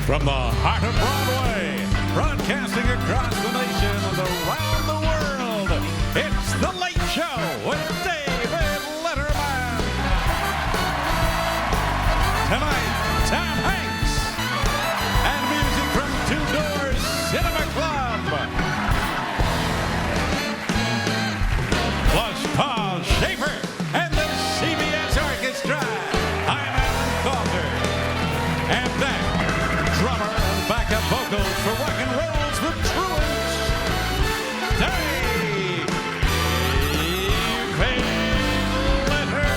From the heart of Broadway, broadcasting across the nation and around the world, it's The Late Show with David Letterman. Tonight, Tom Hanks and music from Two Doors Cinema Club. Plus Paul Schaefer and the CBS Orchestra. I'm Alan Calder. And then, drummer and backup vocals for rock and roll's the truants. David Letterman.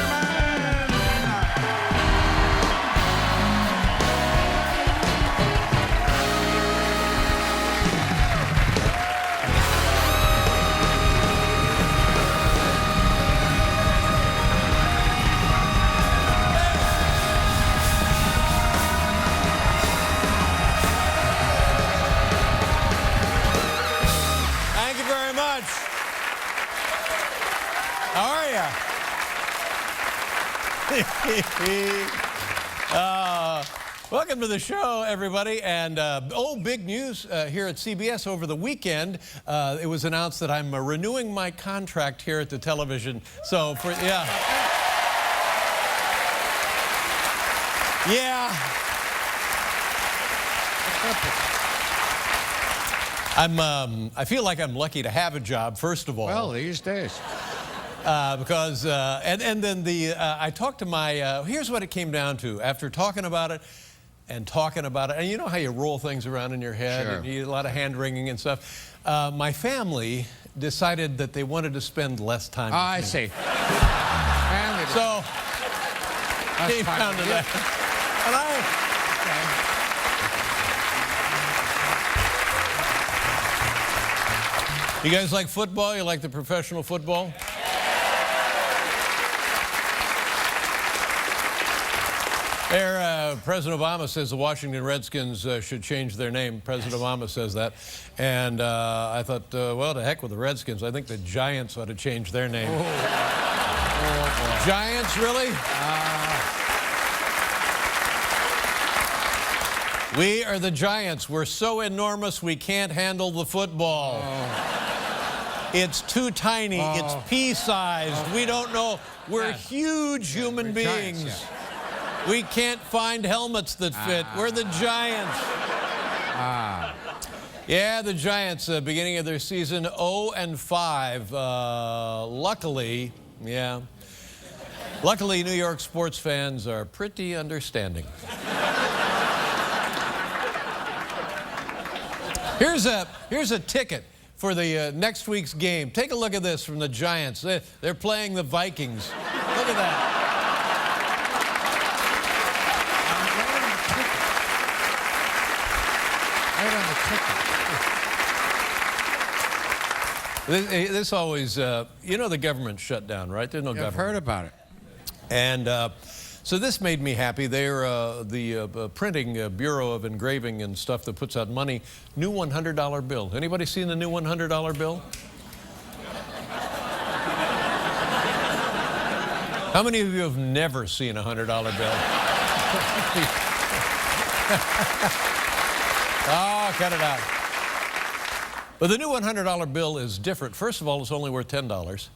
Thank you very much. How are you? Welcome to the show, everybody. And big news here at CBS over the weekend. It was announced that I'm renewing my contract here at the television. So, I feel like I'm lucky to have a job, first of all. Well, these days. Because I talked to my, here's what it came down to. After talking about it, and you know how you roll things around in your head, Sure. and you get a lot of hand-wringing and stuff. My family decided that they wanted to spend less time with I me. see. Family. So, That's came fine down to with that. And you guys like football? You like the professional football? President Obama says the Washington Redskins should change their name. President Obama says that. And I thought, well, to heck with the Redskins. I think the Giants ought to change their name. Giants, really? We are the Giants. We're so enormous we can't handle the football. It's too tiny. It's pea-sized. We don't know. We're huge human beings. Giants, We can't find helmets that fit. We're the Giants. Yeah, the Giants, beginning of their season, 0-5. Luckily, New York sports fans are pretty understanding. Here's a ticket for the next week's game. Take a look at this from the Giants. They're playing the Vikings. Look at that. This always, you know, the government shut down, right? There's no government. I've heard about it. And so this made me happy. They're the printing bureau of engraving and stuff that puts out money. New $100 bill. Anybody seen the new $100 bill? How many of you have never seen a $100 bill? Oh, cut it out. But the new $100 bill is different. First of all, it's only worth $10.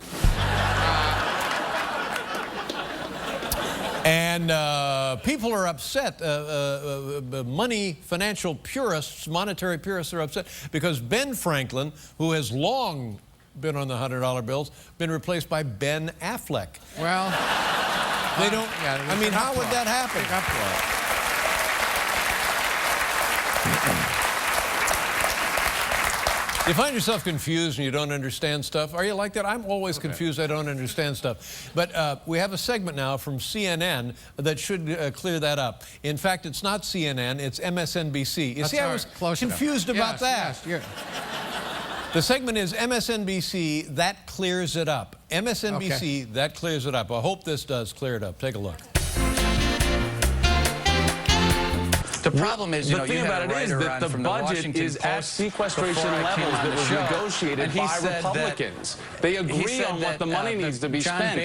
And people are upset. Financial purists, monetary purists are upset because Ben Franklin, who has long been on the $100 bills, been replaced by Ben Affleck. Well, They don't, I mean, how would that happen? Big uproar. You find yourself confused and you don't understand stuff? Are you like that? I'm always confused. I don't understand stuff. But we have a segment now from CNN that should clear that up. In fact, it's not CNN, it's MSNBC. You see, I was confused about that. Yes. The segment is MSNBC, that clears it up. MSNBC, that clears it up. I hope this does clear it up. Take a look. The problem is, you know, the thing about it is that the budget is at sequestration levels that was negotiated by Republicans. They agree on what the money needs to be spent.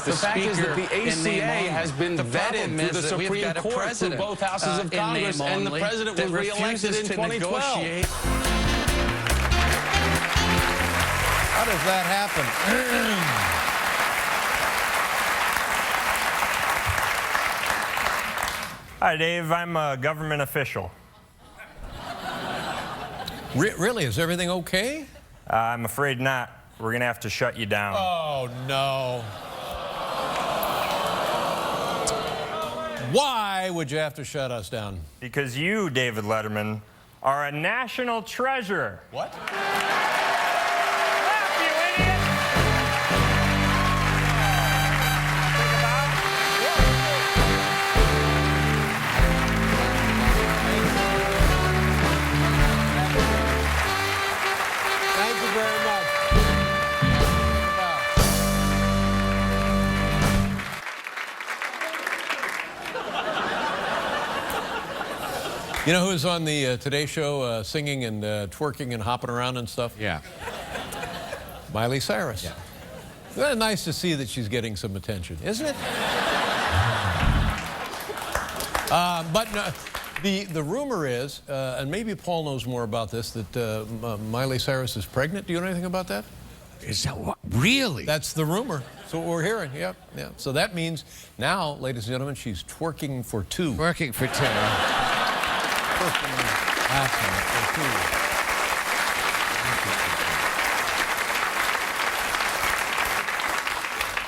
The fact is that the ACA has been vetted through the Supreme Court through both houses of Congress, and the president was reelected in 2012. How does that happen? Hi, Dave. I'm a government official. Really? Is everything okay? I'm afraid not. We're going to have to shut you down. Oh, no. Why would you have to shut us down? Because you, David Letterman, are a national treasure. What? You know who's on the Today Show singing and twerking and hopping around and stuff? Yeah. Miley Cyrus. Yeah. Well, nice to see that she's getting some attention, isn't it? But the rumor is, and maybe Paul knows more about this, that Miley Cyrus is pregnant. Do you know anything about that? Is that what? Really? That's the rumor. So what we're hearing, yeah. So that means now, ladies and gentlemen, she's twerking for two. Working for two.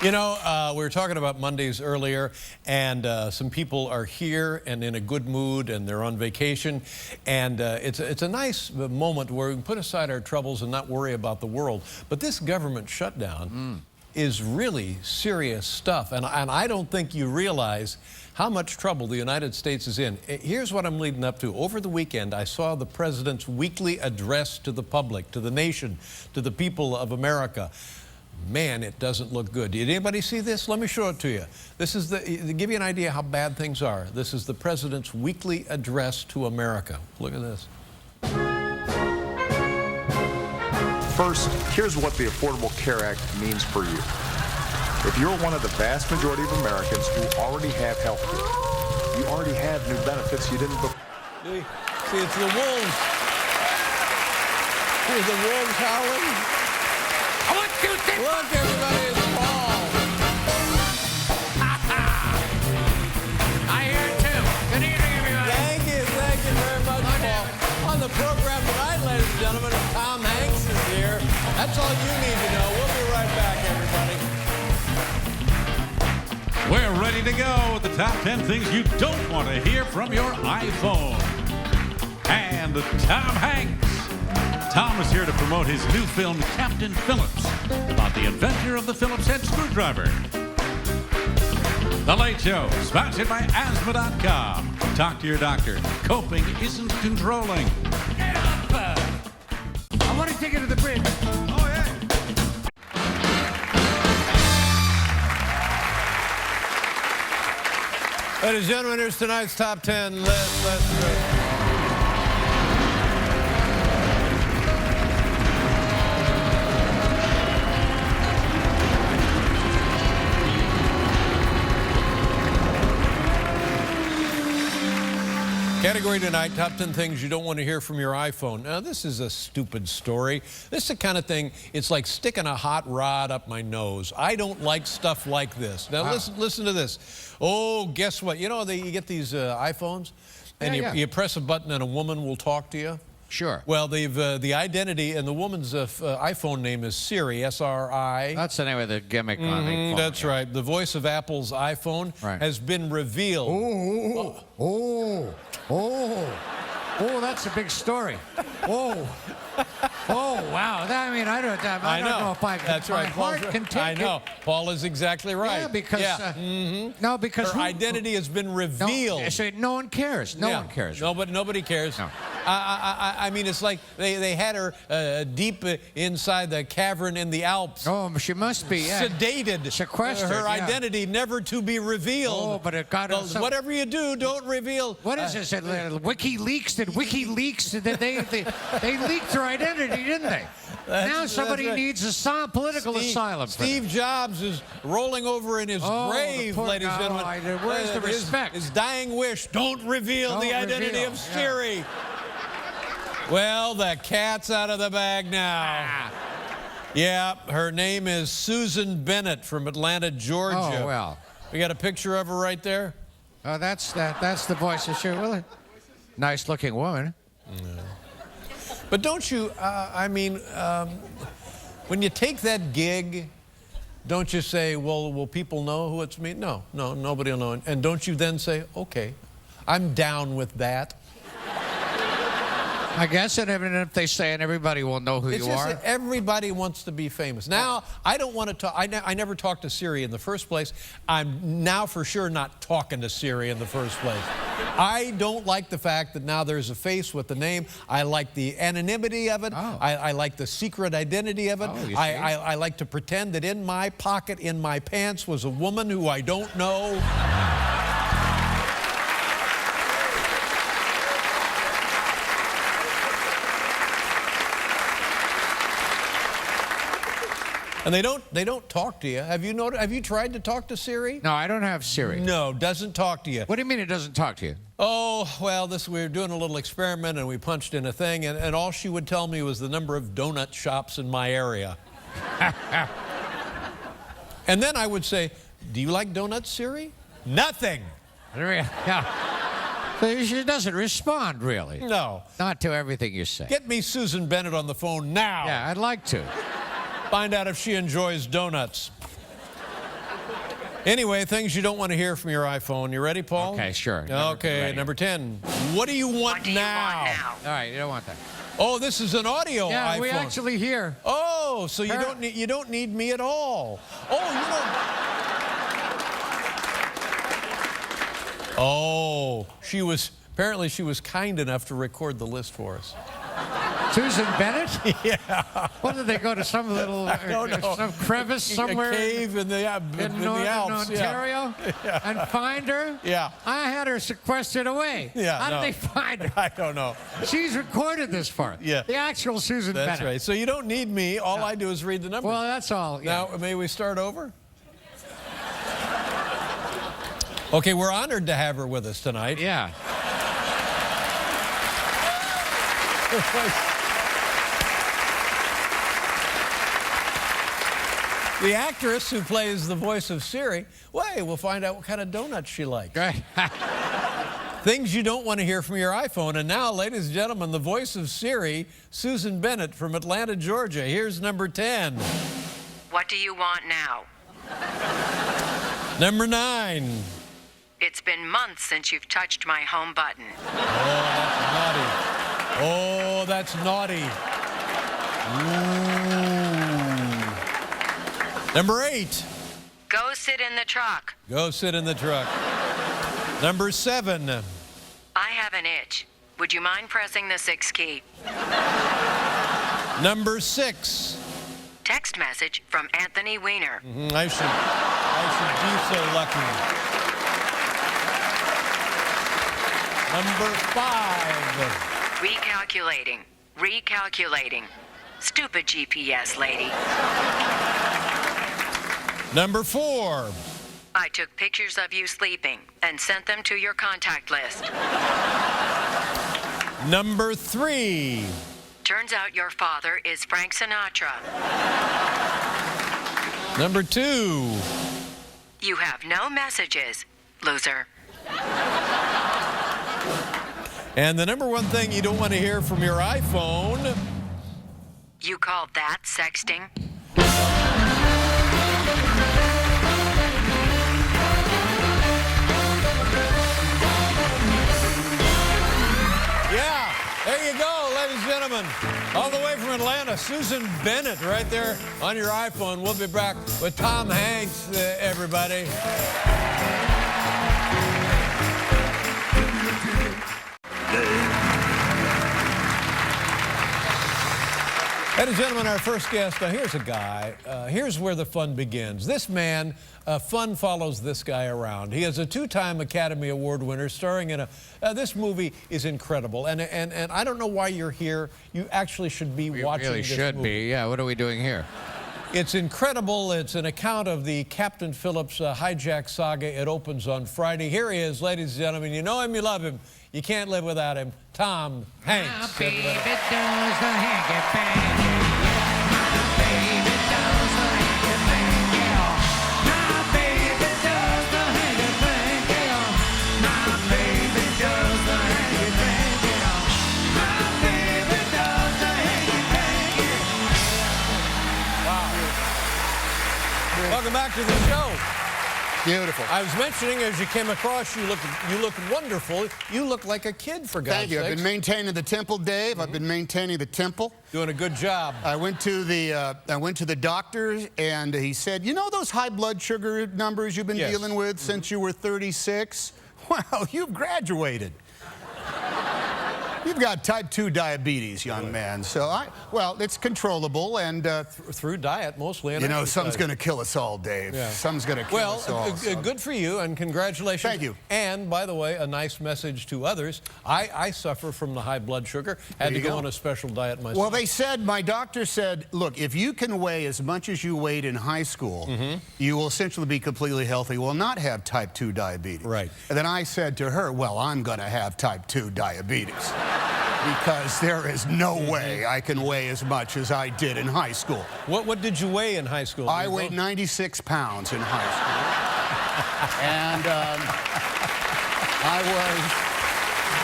You know, we were talking about Mondays earlier, and some people are here and in a good mood, and they're on vacation, and it's a nice moment where we can put aside our troubles and not worry about the world. But this government shutdown is really serious stuff, and I don't think you realize how much trouble the United States is in. Here's what I'm leading up to. Over the weekend, I saw the president's weekly address to the public, to the nation, to the people of America. Man, it doesn't look good. Did anybody see this? Let me show it to you. This is to give you an idea how bad things are. This is the president's weekly address to America. Look at this. First, here's what the Affordable Care Act means for you. If you're one of the vast majority of Americans who already have health care, you already have new benefits you didn't before. See, it's the wolves. See the wolves howling? Look, everybody, it's Paul. I hear it too. Good evening, everybody. Thank you very much, Paul. On the program tonight, ladies and gentlemen, Tom Hanks is here. That's all you need to know. We'll be right back, everybody. We're ready to go with the top 10 things you don't want to hear from your iPhone. And Tom Hanks. Tom is here to promote his new film, Captain Phillips, about the inventor of the Phillips head screwdriver. The Late Show, sponsored by asthma.com. Talk to your doctor. Coping isn't controlling. Get up! I want to take it to the bridge. Oh, yeah. Ladies and gentlemen, here's tonight's top 10 list. Let's go. Category tonight, top 10 things you don't want to hear from your iPhone. Now, this is a stupid story. This is the kind of thing, it's like sticking a hot rod up my nose. I don't like stuff like this. Now, listen to this. Oh, guess what? You know, you get these iPhones, and you press a button and a woman will talk to you. Sure. Well, the identity, and the woman's iPhone name is Siri, S-R-I. That's the name of the gimmick on the phone. That's right. The voice of Apple's iPhone has been revealed. Oh, that's a big story. Oh. Oh, wow. I mean, I don't know if I can. That's right. My heart can take I know. it. Paul is exactly right. Yeah, because no, because her identity has been revealed. No, so no one cares. No one cares. No, but nobody cares. No. I mean, it's like they had her deep inside the cavern in the Alps. Oh, she must be sedated, sequestered. Her identity never to be revealed. Oh, but it got her. Whatever you do, don't reveal. What is this? WikiLeaks? Did WikiLeaks? Did they leaked her identity, didn't they? Now somebody needs a political asylum. Steve Jobs is rolling over in his grave, ladies and gentlemen. Where's the respect? His dying wish: don't reveal the identity of Siri. Well, the cat's out of the bag now. Yeah, her name is Susan Bennett from Atlanta, Georgia. Oh, well. We got a picture of her right there. Oh, that's the voice of Siri. Well, nice-looking woman. Yeah. But don't you, when you take that gig, don't you say, well, will people know who it's me? No, nobody will know. And don't you then say, okay, I'm down with that? I guess, and even if they say, and everybody will know who you are. Everybody wants to be famous. Now, I don't want to talk. I never talked to Siri in the first place. I'm now for sure not talking to Siri in the first place. I don't like the fact that now there's a face with the name. I like the anonymity of it. Oh. I like the secret identity of it. Oh, I like to pretend that in my pocket, in my pants, was a woman who I don't know. And they don't talk to you. Have you tried to talk to Siri? No, I don't have Siri. No, doesn't talk to you. What do you mean it doesn't talk to you? Oh, well, we were doing a little experiment and we punched in a thing and all she would tell me was the number of donut shops in my area. And then I would say, do you like donuts, Siri? Nothing. Yeah. So she doesn't respond, really. No. Not to everything you say. Get me Susan Bennett on the phone now. Yeah, I'd like to. Find out if she enjoys donuts. Anyway, things you don't want to hear from your iPhone. You ready, Paul? Okay, sure. Okay, number 10. What do you want now? All right, you don't want that. Oh, this is an audio yeah, iPhone. we actually hear. Oh, so you don't need me at all. Oh, you don't. Oh, apparently she was kind enough to record the list for us. Susan Bennett? Yeah. What did they go to some little some crevice somewhere? A cave in the Alps. In Ontario? Yeah. And find her? Yeah. I had her sequestered away. Yeah. How did they find her? I don't know. She's recorded this for us. Yeah. The actual Susan Bennett. That's right. So you don't need me. All I do is read the numbers. Well, that's all. Yeah. Now, may we start over? Okay, we're honored to have her with us tonight. Yeah. The actress who plays the voice of Siri, we'll find out what kind of donuts she likes. Right. Things you don't want to hear from your iPhone. And now, ladies and gentlemen, the voice of Siri, Susan Bennett from Atlanta, Georgia. Here's number 10. What do you want now? Number 9. It's been months since you've touched my home button. Oh, that's naughty. Ooh. Number 8. Go sit in the truck. Go sit in the truck. Number 7. I have an itch. Would you mind pressing the 6 key? Number 6. Text message from Anthony Weiner. I should be so lucky. Number 5. Recalculating. Stupid GPS lady. Number 4. I took pictures of you sleeping and sent them to your contact list. Number 3. Turns out your father is Frank Sinatra. Number 2. You have no messages, loser. And the number 1 thing you don't want to hear from your iPhone. You called that sexting? Yeah. ladies and gentlemen, all the way from Atlanta, Susan Bennett right there on your iPhone. We'll be back with Tom Hanks, everybody. Ladies and gentlemen, our first guest, here's a guy. Here's where the fun begins. This man, fun follows this guy around. He is a two-time Academy Award winner starring in this movie is incredible. And I don't know why you're here. You actually should be watching this movie. We really should be. Yeah, what are we doing here? It's incredible. It's an account of the Captain Phillips hijack saga. It opens on Friday. Here he is, ladies and gentlemen. You know him, you love him. You can't live without him. Tom Hanks. My baby does the hanky-panky. My baby does the hanky-panky. My baby does the hanky-panky. My baby does the hanky-panky. My baby does the hanky-panky. Wow. Welcome back to the show. Beautiful. I was mentioning as you came across, you look wonderful. You look like a kid, for God's Thank you. sakes. I've been maintaining the temple, Dave. I've been maintaining the temple. Doing a good job. I went to the doctor, and he said, you know those high blood sugar numbers you've been dealing with since you were 36? Well, you've graduated. You've got type 2 diabetes, young man. So, well, it's controllable, and through diet mostly. You know, something's going to kill us all, Dave. Yeah. Something's going to kill us all. Well, good for you, and congratulations. Thank you. And, by the way, a nice message to others. I suffer from the high blood sugar. Had to go on a special diet myself. Well, they said, my doctor said, look, if you can weigh as much as you weighed in high school, you will essentially be completely healthy, will not have type 2 diabetes. Right. And then I said to her, well, I'm going to have type 2 diabetes. Because there is no way I can weigh as much as I did in high school. What did you weigh in high school? I weighed 96 pounds in high school. And I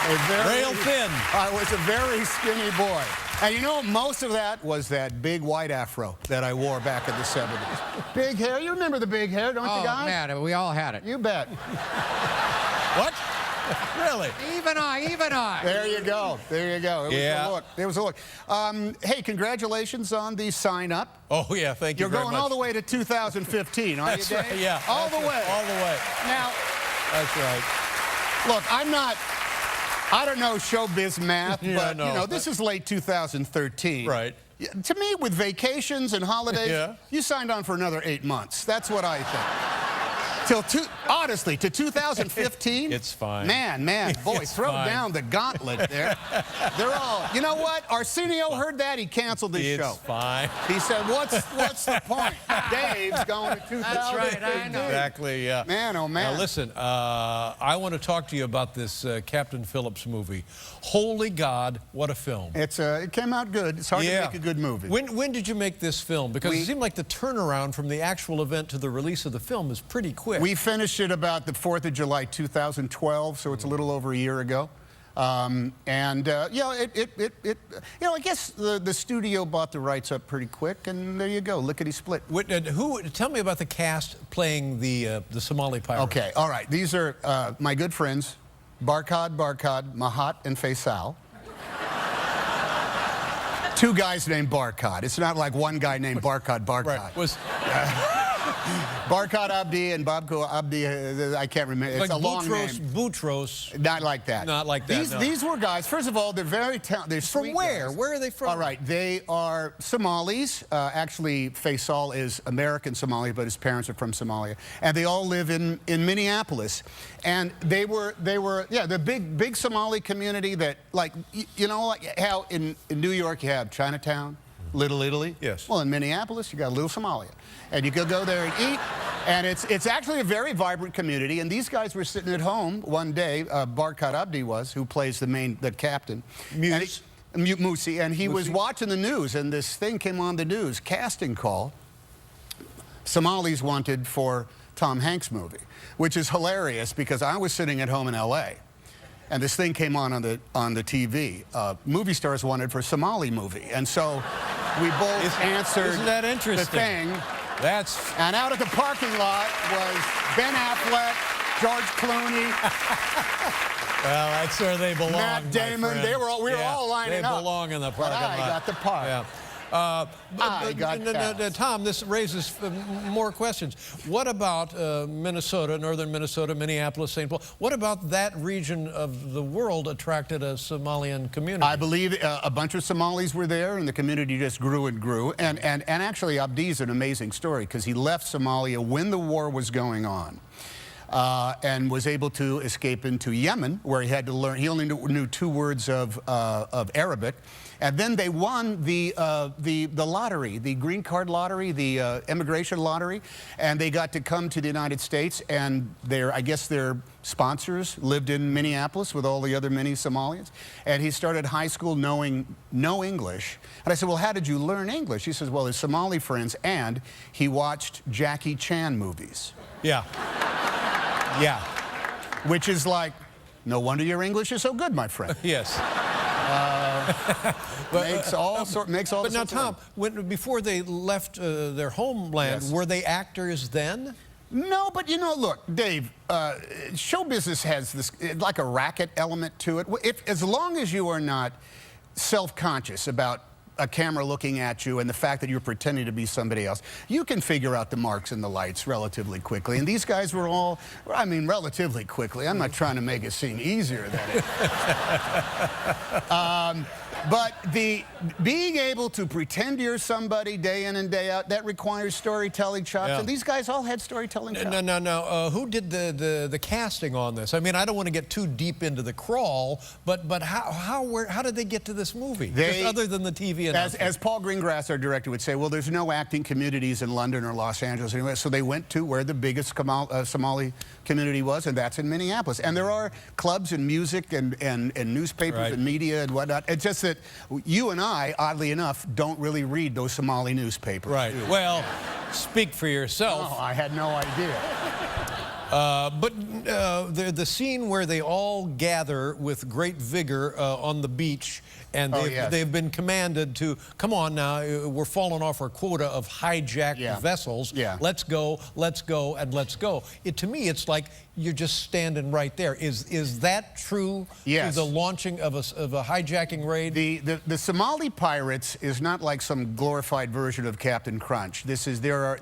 was a very... Rail thin. I was a very skinny boy. And you know, most of that was that big white afro that I wore back in the 70s. Big hair. You remember the big hair, don't you guys? Oh, man, we all had it. You bet. What? Really? Even I. There you go. There you go. It was a look. It was a look. Hey, congratulations on the sign-up. Oh, yeah, thank you very much. You're going all the way to 2015, aren't you, Dave? Right, yeah. All the way. All the way. Now, that's right. Look, I don't know showbiz math, but, you know, this is late 2013. Right. To me, with vacations and holidays, you signed on for another 8 months. That's what I think. Honestly, to 2015? It's fine. Man, boy, it's throw fine. down the gauntlet there. They're all, you know what? Arsenio heard that, he canceled the show. It's fine. He said, what's the point? Dave's going to 2015. That's right, I know. Exactly, yeah. Man, oh man. Now listen, I want to talk to you about this Captain Phillips movie. Holy God, what a film. It came out good. It's hard to make a good movie. When did you make this film? Because it seemed like the turnaround from the actual event to the release of the film is pretty quick. We finished it about the 4th of July, 2012, so it's a little over a year ago. I guess the studio bought the rights up pretty quick, and there you go, lickety-split. Tell me about the cast playing the Somali pirates. Okay, all right. These are my good friends, Barkhad, Mahat, and Faisal. Two guys named Barkhad. It's not like one guy named Barkhad. Right. Barkhad Abdi and Babko Abdi, I can't remember. It's like a long name. Boutros. Not like that. Not like that, These were guys, first of all, they're very talented. From where? Guys. Where are they from? All right, they are Somalis. Actually, Faisal is American Somali, but his parents are from Somalia. And they all live in Minneapolis. And they were the big Somali community that, like, you know, like how in New York you have Chinatown, Little Italy. Yes. Well, in Minneapolis, you got Little Somalia. And you could go there and eat. And it's actually a very vibrant community. And these guys were sitting at home one day, Barkhad Abdi was, who plays the captain. Musi. And he was watching the news, and this thing came on the news, casting call. Somalis wanted for Tom Hanks movie, which is hilarious because I was sitting at home in L.A., and this thing came on the TV. Movie stars wanted for a Somali movie. And so we both answered the thing. And out at the parking lot was Ben Affleck, George Clooney, Well, that's where they belong. Matt Damon, we were all lining up. They belong in the parking lot. I got the part. Yeah. Tom, this raises more questions. What about Minnesota, northern Minnesota, Minneapolis, St. Paul? What about that region of the world attracted a Somalian community? I believe a bunch of Somalis were there, and the community just grew and grew. And actually, Abdi's an amazing story, because he left Somalia when the war was going on. And was able to escape into Yemen, where he had to learn. He only knew 2 words of Arabic, and then they won the lottery, the green card lottery, the immigration lottery, and they got to come to the United States. And I guess their sponsors lived in Minneapolis with all the other many Somalians. And he started high school knowing no English. And I said, well, how did you learn English? He says, well, his Somali friends, and he watched Jackie Chan movies. Yeah. Yeah, which is like, no wonder your English is so good, my friend. Yes. Makes all sorts. But now, Tom, before they left their homeland, were they actors then? No, but you know, look, Dave, show business has this like a racket element to it. As long as you are not self-conscious about a camera looking at you and the fact that you're pretending to be somebody else, you can figure out the marks and the lights relatively quickly. And these guys were all, I mean, relatively quickly. I'm not trying to make it seem easier than it is. But being able to pretend you're somebody day in and day out, that requires storytelling chops. Yeah. And these guys all had storytelling chops. No. Who did the casting on this? I mean, I don't want to get too deep into the crawl, but how did they get to this movie? Just other than the TV announcement. As Paul Greengrass, our director, would say, well, there's no acting communities in London or Los Angeles anyway, so they went to where the biggest Somali community was, and that's in Minneapolis. And there are clubs and music and newspapers and media and whatnot. It's just that you and I, oddly enough, don't really read those Somali newspapers. Right. Well, speak for yourself. No, I had no idea. But the scene where they all gather with great vigor on the beach, and they've been commanded to, come on now, we're falling off our quota of hijacked vessels. Yeah. Let's go, and let's go. To me, it's like you're just standing right there. Is that true? Yes. To the launching of a hijacking raid? The Somali pirates is not like some glorified version of Captain Crunch. This is it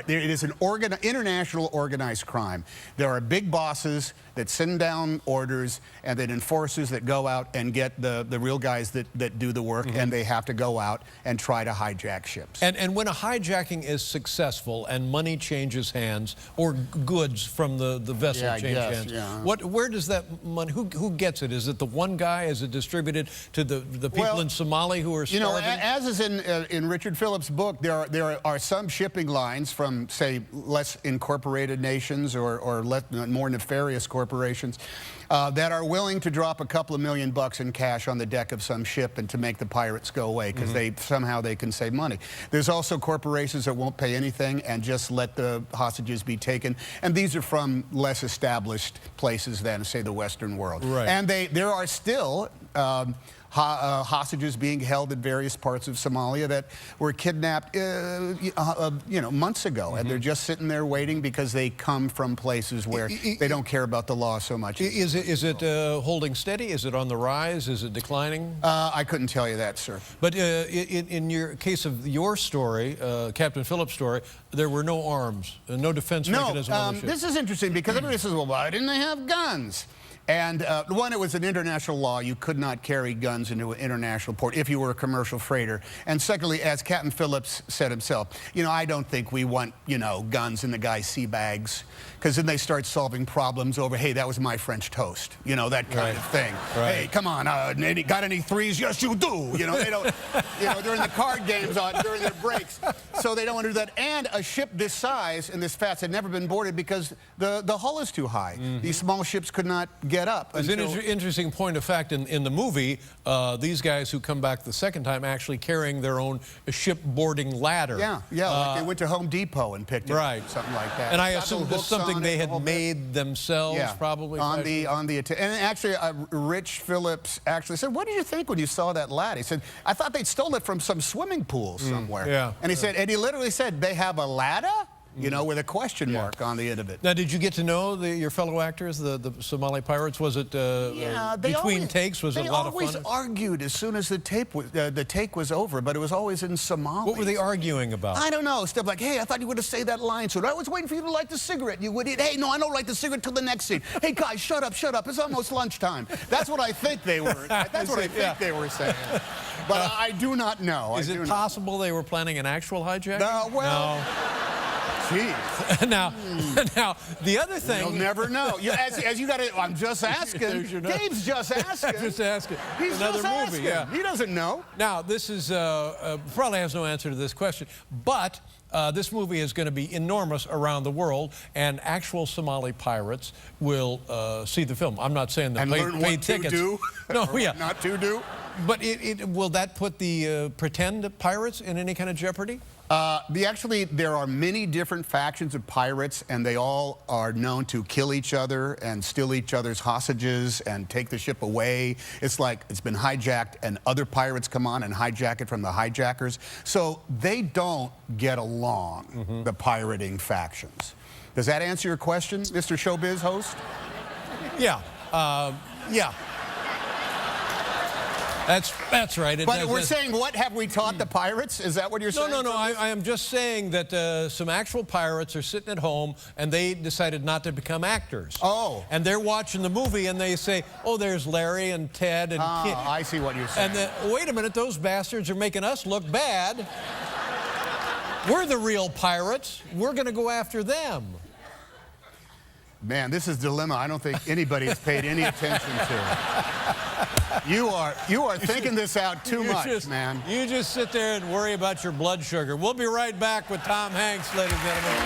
is an international organized crime. There are big bosses that send down orders, and then enforcers that go out and get the real guys that do the work, and they have to go out and try to hijack ships. And when a hijacking is successful and money changes hands, or goods from the vessel change hands, where does that money, who gets it? Is it the one guy? Is it distributed to the people in Somalia who are starving? You know, as is in Richard Phillips' book, there are some shipping lines from, say, less incorporated nations or more nefarious corporations that are willing to drop a couple of $1 million in cash on the deck of some ship and to make the pirates go away, because somehow they can save money. There's also corporations that won't pay anything and just let the hostages be taken, and these are from less established places than, say, the Western world. Right. And there are still hostages being held in various parts of Somalia that were kidnapped, months ago, and they're just sitting there waiting because they come from places where they don't care about the law so much. Is it holding steady? Is it on the rise? Is it declining? I couldn't tell you that, sir. But in your case of your story, Captain Phillips' story, there were no arms, no defense mechanism on the ship. This is interesting because everybody says, well, why didn't they have guns? And one, it was an international law. You could not carry guns into an international port if you were a commercial freighter. And secondly, as Captain Phillips said himself, I don't think we want, guns in the guy's sea bags, because then they start solving problems over, hey, that was my French toast, that kind of thing. Right. Hey, come on, got any threes? Yes, you do. They don't, during the card games during their breaks. So they don't want to do that. And a ship this size and this fast had never been boarded because the hull is too high. These small ships could not get up. There's an interesting point of fact in the movie. These guys who come back the second time actually carrying their own ship boarding ladder. Yeah, like they went to Home Depot and picked it up, something like that. And I assume this is something they had made themselves, probably. And actually, Rich Phillips actually said, "What did you think when you saw that ladder?" He said, "I thought they'd stole it from some swimming pool somewhere." Yeah. And he said, and he literally said, "They have a ladder?" you know, with a question mark on the end of it. Now, did you get to know your fellow actors, the Somali pirates? Was it between takes? Was it a lot of fun? They always argued as soon as the take was over, but it was always in Somali. What were they arguing about? I don't know. Stuff like, hey, I thought you would have said that line soon. I was waiting for you to light the cigarette. You would eat. Hey, no, I don't light the cigarette till the next scene. Hey, guys, shut up, shut up. It's almost lunchtime. That's what I think they were. That's what I think they were saying. But I do not know. Is it possible they were planning an actual hijack? No, well... No. Jeez. Now, the other thing... You'll never know. As you got to... I'm just asking. Dave's just asking. I'm just asking. He's another just movie, asking. He doesn't know. Now, this is... probably has no answer to this question, but... this movie is going to be enormous around the world, and actual Somali pirates will see the film. I'm not saying that pay tickets. To do. No, yeah. Not to do. But will that put the pretend pirates in any kind of jeopardy? Actually, there are many different factions of pirates, and they all are known to kill each other and steal each other's hostages and take the ship away. It's like it's been hijacked, and other pirates come on and hijack it from the hijackers. So they don't get along, the pirating factions. Does that answer your question, Mr. Showbiz host? Yeah. Yeah. That's right. But we're saying, what have we taught the pirates? Is that what you're saying? No. I am just saying that some actual pirates are sitting at home and they decided not to become actors. Oh. And they're watching the movie and they say, oh, there's Larry and Ted and Kid. I see what you're saying. And then, wait a minute, those bastards are making us look bad. We're the real pirates. We're going to go after them. Man, this is a dilemma I don't think anybody has paid any attention to. You are thinking this out too much, man. You just sit there and worry about your blood sugar. We'll be right back with Tom Hanks, ladies and gentlemen.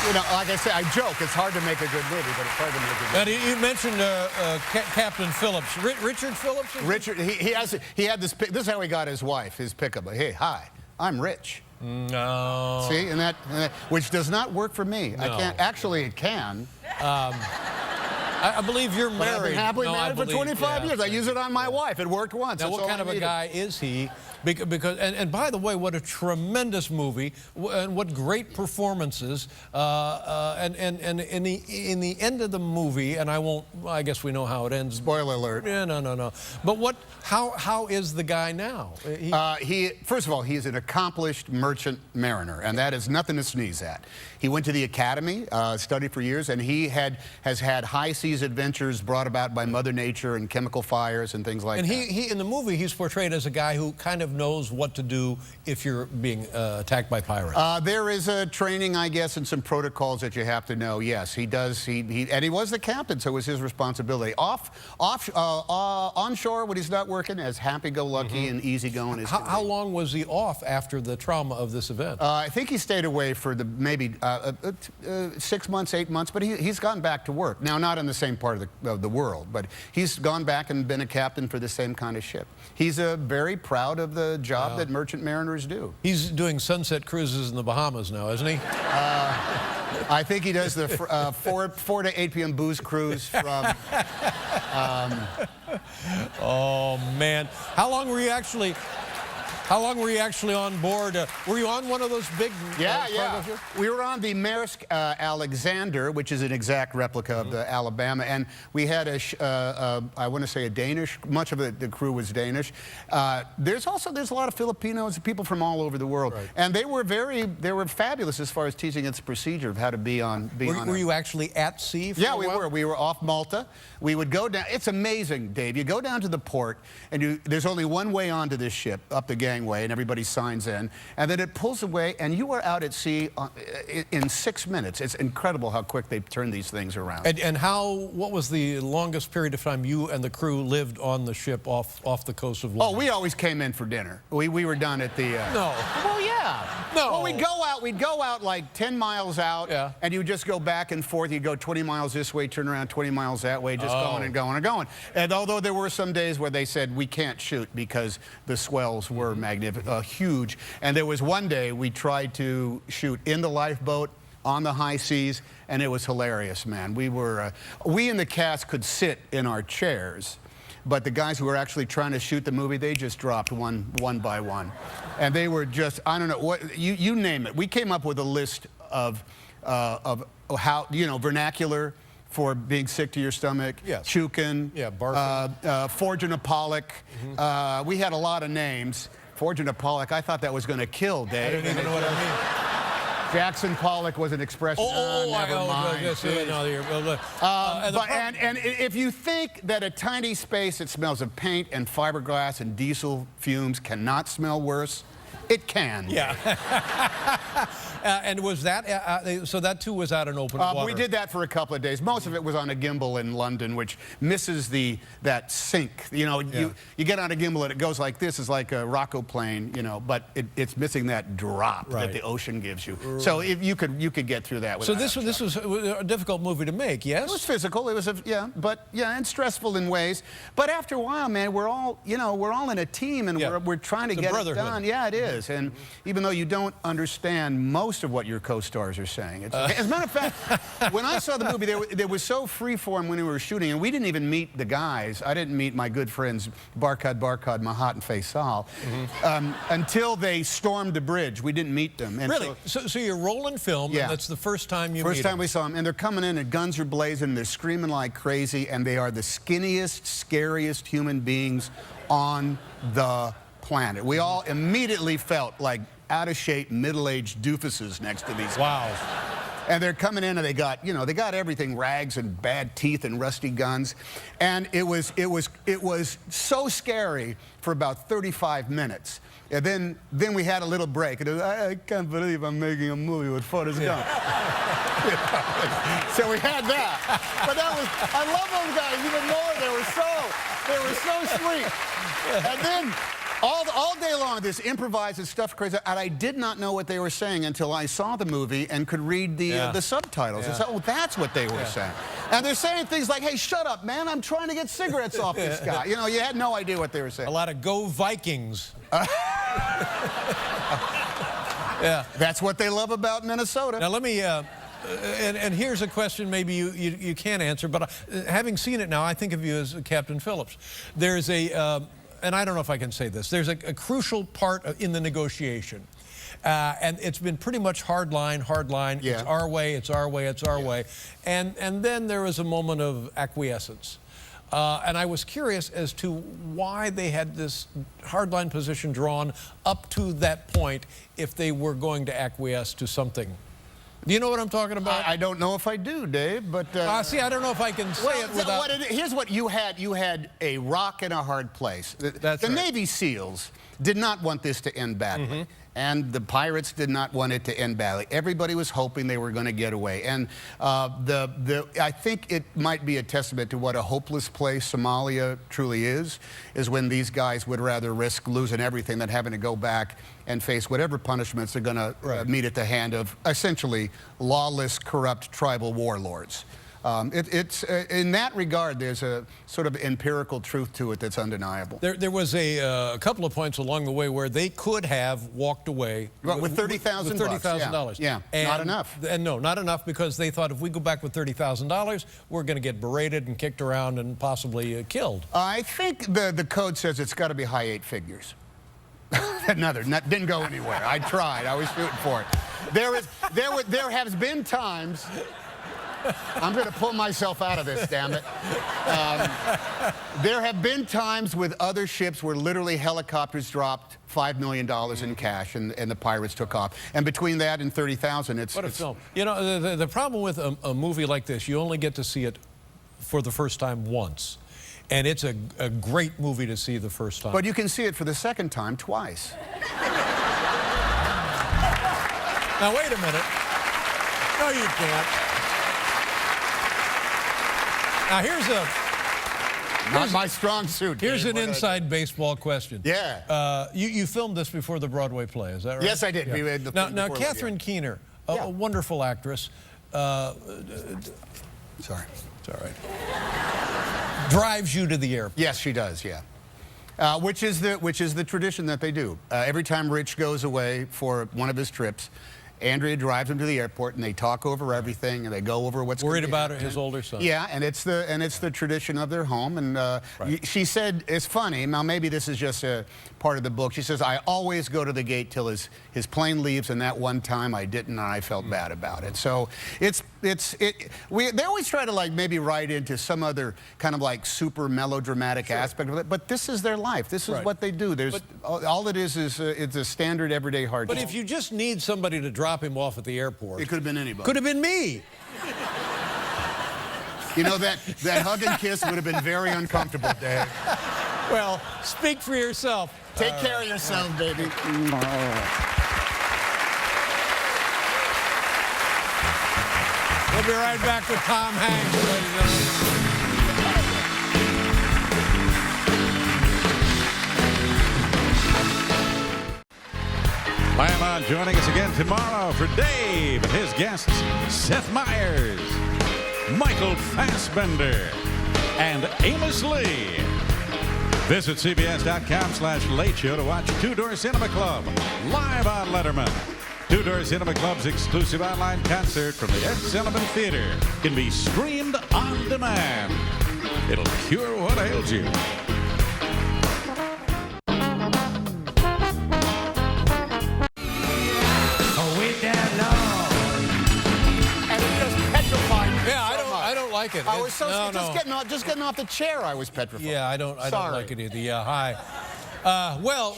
You know, like I say, I joke. It's hard to make a good movie, but it's hard to make a good movie. You mentioned Captain Phillips. Richard Phillips? Richard, he had this, this is how he got his wife, his pickup. Hey, hi, I'm rich. No. See, and that, which does not work for me. No. I can't, actually it can. I believe you're married. I've been happily married for 25 years. I use it on my wife. It worked once. Now, what kind of a guy is he? Because and by the way, what a tremendous movie, and what great performances. And in the end of the movie, and I guess we know how it ends. Spoiler alert. Yeah, no. But how is the guy now? First of all, he's an accomplished merchant mariner, and that is nothing to sneeze at. He went to the academy, studied for years, and he has had high seas adventures brought about by Mother Nature and chemical fires and things like that. And he in the movie, he's portrayed as a guy who kind of knows what to do if you're being attacked by pirates. There is a training, I guess, and some protocols that you have to know. Yes, he does. And he was the captain, so it was his responsibility. Onshore, when he's not working, as happy-go-lucky and easygoing as How long was he off after the trauma of this event? I think he stayed away for maybe 6 months, 8 months, but he's gone back to work. Now, not in the same part of the world, but he's gone back and been a captain for the same kind of ship. He's very proud of the job that merchant mariners do. He's doing sunset cruises in the Bahamas now, isn't he? I think he does the 4 to 8 p.m. booze cruise from... Oh, man. How long were you actually on board? Were you on one of those big yeah. We were on the Maersk Alexander, which is an exact replica of the Alabama, and we had I want to say a Danish. Much of the crew was Danish. There's a lot of Filipinos and people from all over the world, and they were fabulous as far as teaching us the procedure of how to be on. Were you actually at sea? Yeah, we were. We were off Malta. We would go down. It's amazing, Dave. You go down to the port, and there's only one way onto this ship, up the gangway, and everybody signs in, and then it pulls away, and you are out at sea in 6 minutes. It's incredible how quick they turn these things around. And what was the longest period of time you and the crew lived on the ship off the coast of London? Oh, we always came in for dinner. We were done at the... No. Well, yeah. No. Well, we'd go out like 10 miles out, and you just go back and forth. You'd go 20 miles this way, turn around 20 miles that way, just going and going and going. And although there were some days where they said, we can't shoot because the swells were magnificent, huge. And there was one day we tried to shoot in the lifeboat on the high seas, and it was hilarious, man. We in the cast could sit in our chairs, but the guys who were actually trying to shoot the movie, they just dropped one by one. And they were just, I don't know, what you name it. We came up with a list of how, you know, vernacular for being sick to your stomach, yes. Chukin, yeah, barfing. Fortune of Pollock. We had a lot of names. Fortune of Pollock, I thought that was going to kill Dave. I didn't even know what I mean. Jackson Pollock was an expression. Never mind. And if you think that a tiny space that smells of paint and fiberglass and diesel fumes cannot smell worse, it can. Yeah. And was that, so that too was out in open water? We did that for a couple of days. Most of it was on a gimbal in London, which misses that sink. You know, you get on a gimbal and it goes like this. It's like a Rocco plane, you know, but it's missing that drop that the ocean gives you. Right. So if you could get through that. So this was a difficult movie to make, yes? It was physical. It was and stressful in ways. But after a while, man, we're all in a team, and we're trying to get it done. Yeah, it is. And even though you don't understand most of what your co-stars are saying, as a matter of fact, when I saw the movie, there was so freeform when we were shooting, and we didn't even meet the guys. I didn't meet my good friends Barkhad, Mahat, and Faisal until they stormed the bridge. We didn't meet them. And really? So you're rolling film, and that's the first time you meet them? First time we saw them, and they're coming in, and guns are blazing, and they're screaming like crazy, and they are the skinniest, scariest human beings on the planet. We all immediately felt like out-of-shape, middle-aged doofuses next to these guys. Wow. And they're coming in, and they got everything, rags and bad teeth and rusty guns. And it was so scary for about 35 minutes. And then we had a little break. And I can't believe I'm making a movie with Forrest Gump. So we had that. But I love those guys even more. They were so sweet. And then all day long, this improvised stuff crazy, and I did not know what they were saying until I saw the movie and could read the subtitles. And so, oh, that's what they were saying. And they're saying things like, "Hey, shut up, man! I'm trying to get cigarettes off this guy." You know, you had no idea what they were saying. A lot of "Go Vikings." Yeah, that's what they love about Minnesota. Now let me. And here's a question maybe you can't answer, but having seen it now, I think of you as Captain Phillips. There's and I don't know if I can say this, there's a crucial part in the negotiation. And it's been pretty much hard line. Yeah. It's our way, it's our way, it's our way. And then there was a moment of acquiescence. And I was curious as to why they had this hardline position drawn up to that point if they were going to acquiesce to something. Do you know what I'm talking about? I don't know if I do, Dave, but... see, I don't know if I can say it without... Here's what you had. You had a rock in a hard place. The Navy SEALs did not want this to end badly. And the pirates did not want it to end badly. Everybody was hoping they were going to get away. And I think it might be a testament to what a hopeless place Somalia truly is when these guys would rather risk losing everything than having to go back and face whatever punishments they're going to meet at the hand of essentially lawless, corrupt tribal warlords. In that regard, there's a sort of empirical truth to it that's undeniable. There was a couple of points along the way where they could have walked away with $30,000. With $30,000. Yeah, not enough. And no, not enough, because they thought if we go back with $30,000, we're going to get berated and kicked around and possibly killed. I think the code says it's got to be high 8 figures. Didn't go anywhere. I tried. I was shooting for it. There has been times. I'm going to pull myself out of this, damn it. There have been times with other ships where literally helicopters dropped $5 million in cash and the pirates took off. And between that and 30,000, it's... What a film. You know, the problem with a movie like this, you only get to see it for the first time once. And it's a great movie to see the first time. But you can see it for the second time twice. Now, wait a minute. No, you can't. Now, here's not my strong suit. Here's an inside baseball question. Yeah. You filmed this before the Broadway play, is that right? Yes, I did. Yeah. We had now, Catherine Keener, a wonderful actress. Sorry. It's all right. Drives you to the airport. Yes, she does. Yeah. Which is the tradition that they do. Every time Rich goes away for one of his trips, Andrea drives him to the airport, and they talk over everything, and they go over what's worried gonna be about happening. his older son. Yeah, and it's the tradition of their home. And she said, it's funny. Now maybe this is just a part of the book. She says, I always go to the gate till his plane leaves, and that one time I didn't, and I felt bad about it. So they always try to like maybe write into some other kind of like super melodramatic aspect of it, but this is their life. This is what they do. There's all it is it's a standard everyday hardship. But if you just need somebody to drop him off at the airport, it could have been anybody. Could have been me. You know, that hug and kiss would have been very uncomfortable, Dave. Well, speak for yourself. Take care of yourself, baby. We'll be right back with Tom Hanks, ladies and gentlemen. Plan on joining us again tomorrow for Dave and his guests, Seth Meyers, Michael Fassbender, and Amos Lee. Visit CBS.com/Late Show to watch Two Door Cinema Club live on Letterman. Two Door Cinema Club's exclusive online concert from the Ed Sullivan Theater can be streamed on demand. It'll cure what ails you. Like it. I was so just getting off the chair. I was petrified. Yeah, I don't like it either. Yeah, hi. Well,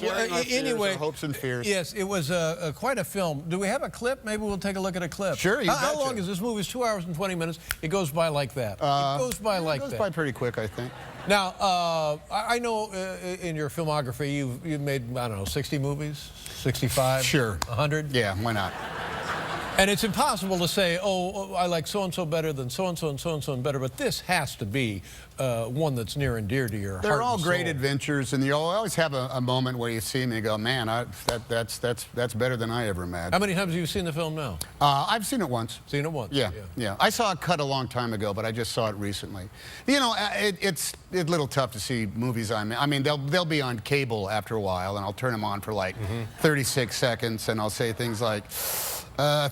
anyway, hopes and fears. Yes, it was quite a film. Do we have a clip? Maybe we'll take a look at a clip. Sure. How long is this movie? It's 2 hours and 20 minutes. It goes by like that. It goes by like that. It goes by pretty quick, I think. Now, I know in your filmography you've made, I don't know, 60 movies, 65, sure, 100. Yeah, why not? And it's impossible to say, oh, I like so-and-so better than so-and-so and so-and-so and better, but this has to be one that's near and dear to your heart. They're all and great soul. Adventures, and you'll always have a moment where you see them and you go, man, that's better than I ever imagined. How many times have you seen the film now? I've seen it once. Seen it once? Yeah. I saw a cut a long time ago, but I just saw it recently. You know, it's a little tough to see movies I mean, they'll be on cable after a while, and I'll turn them on for like 36 seconds, and I'll say things like,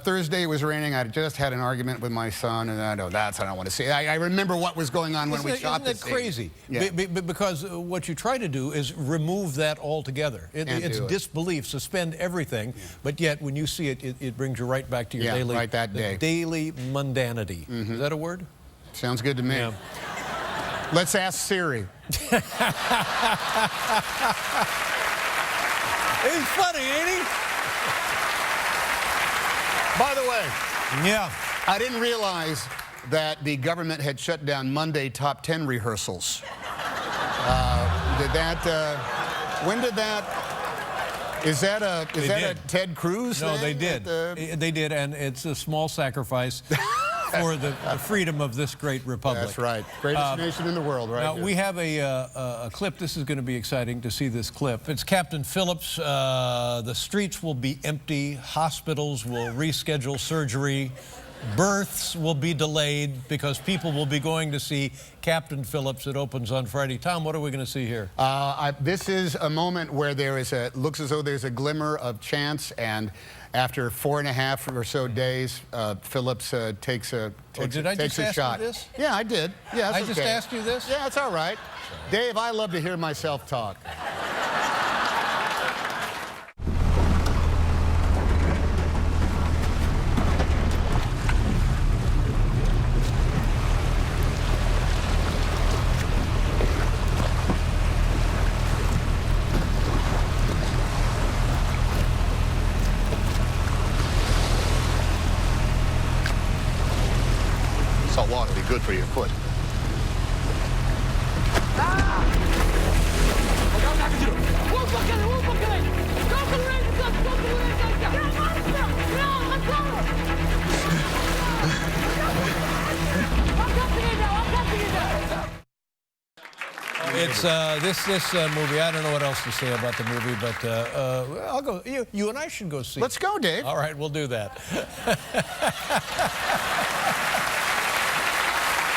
Thursday it was raining. I just had an argument with my son, and I don't want to see. I remember what was going on when we shot this. Isn't that crazy? Yeah. Because what you try to do is remove that altogether. It's disbelief, suspend everything, but yet when you see it, it brings you right back to your daily, right that day. Daily mundanity. Is that a word? Sounds good to me. Yeah. Let's ask Siri. He's funny, ain't he? By the way, yeah, I didn't realize that the government had shut down Monday top 10 rehearsals. When did that? Is that a Ted Cruz No, thing? they did. They did, and it's a small sacrifice for the freedom of this great republic. That's right. Greatest nation in the world, right? Now, we have a clip. This is going to be exciting to see this clip. It's Captain Phillips. The streets will be empty. Hospitals will reschedule surgery. Births will be delayed because people will be going to see Captain Phillips. It opens on Friday. Tom, what are we going to see here? This is a moment where looks as though there's a glimmer of chance, and after 4.5 or so days, Phillips takes a shot. You this? Yeah, I did. Yeah, I just asked you this? Yeah, it's all right. Dave, I love to hear myself talk. Salt water will be good for your foot. It's this movie. I don't know what else to say about the movie, but I'll go. You and I should go see. Let's go, Dave. All right, we'll do that.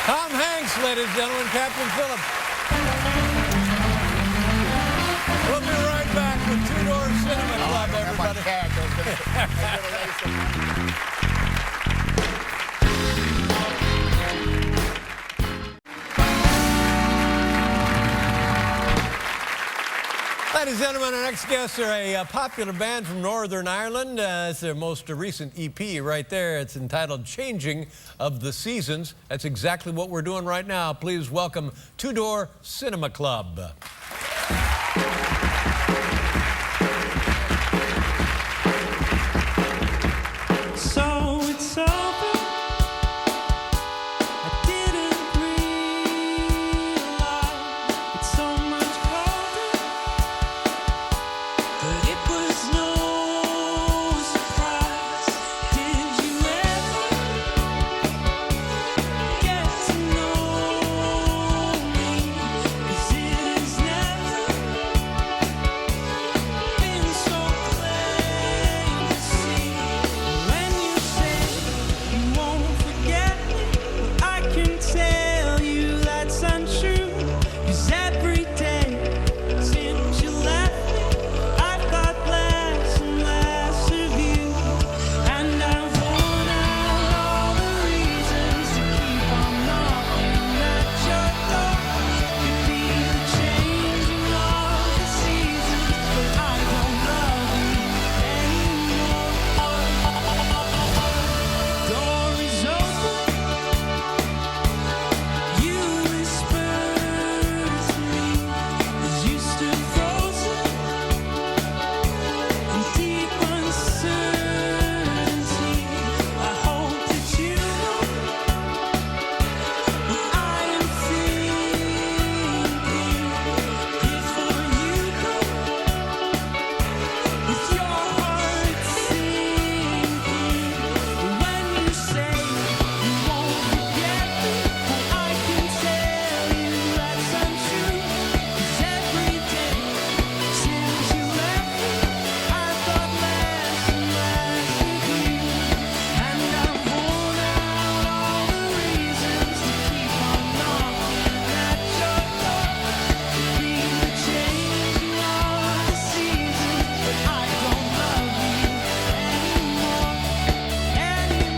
Tom Hanks, ladies and gentlemen, Captain Phillips. We'll be right back with Two Door Cinema Club, everybody. Ladies and gentlemen, our next guests are a popular band from Northern Ireland. It's their most recent EP right there. It's entitled Changing of the Seasons. That's exactly what we're doing right now. Please welcome Two Door Cinema Club. So it's over. I didn't realize it's so much colder, but it was no surprise. Did you ever get to know me? 'Cause it has never been so plain to see. When you say you won't forget me, I can tell you that's untrue. 'Cause every day since you left me, I've got less and less of you. And I've worn out all the reasons to keep on knocking at your door. Could be the changing of the seasons, but I don't love you anymore. Door is open. You whispered to me as you stood frozen in deep uncertainty. I hope that you know what I am thinking. Before you go, with your heart sinking. When you say you won't forget me, I can tell you that's untrue. 'Cause every day since you left me, I've got less and less of you. And I've worn out all the reasons to keep on knocking at your door. Could be the changing of the seasons, but I don't love you anymore.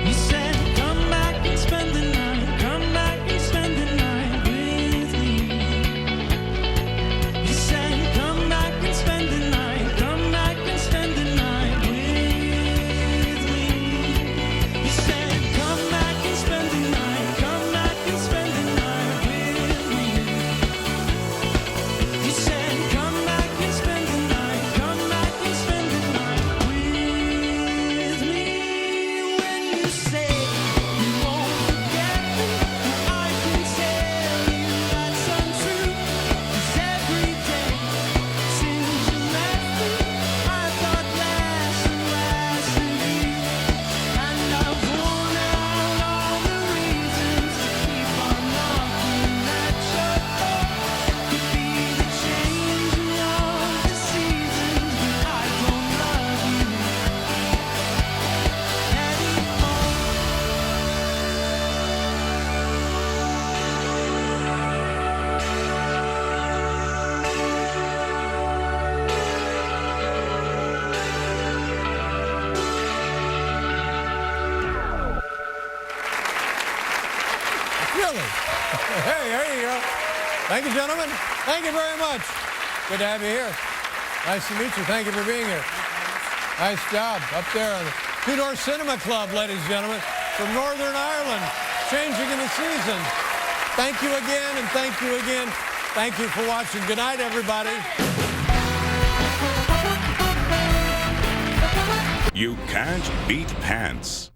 You said come back and spend the night, come back and spend the night with me. You said come back and spend the night, come back and spend the night with me. You said come back and spend the night, come back and spend the night with me. You said come back and spend the night, come back and spend the night with me. When you say you won't forget me, I can tell you that's untrue. 'Cause every day since you left me, I've got less and less of you. And I've worn out all the reasons to keep on knocking at your door. Could be the changing of the seasons, but I don't love you Really? Hey, there you go. Thank you, gentlemen. Thank you very much. Good to have you here. Nice to meet you. Thank you for being here. Nice job up there on the Two Door Cinema Club, ladies and gentlemen, from Northern Ireland, changing in the season. Thank you again, and thank you again. Thank you for watching. Good night, everybody. You can't beat pants.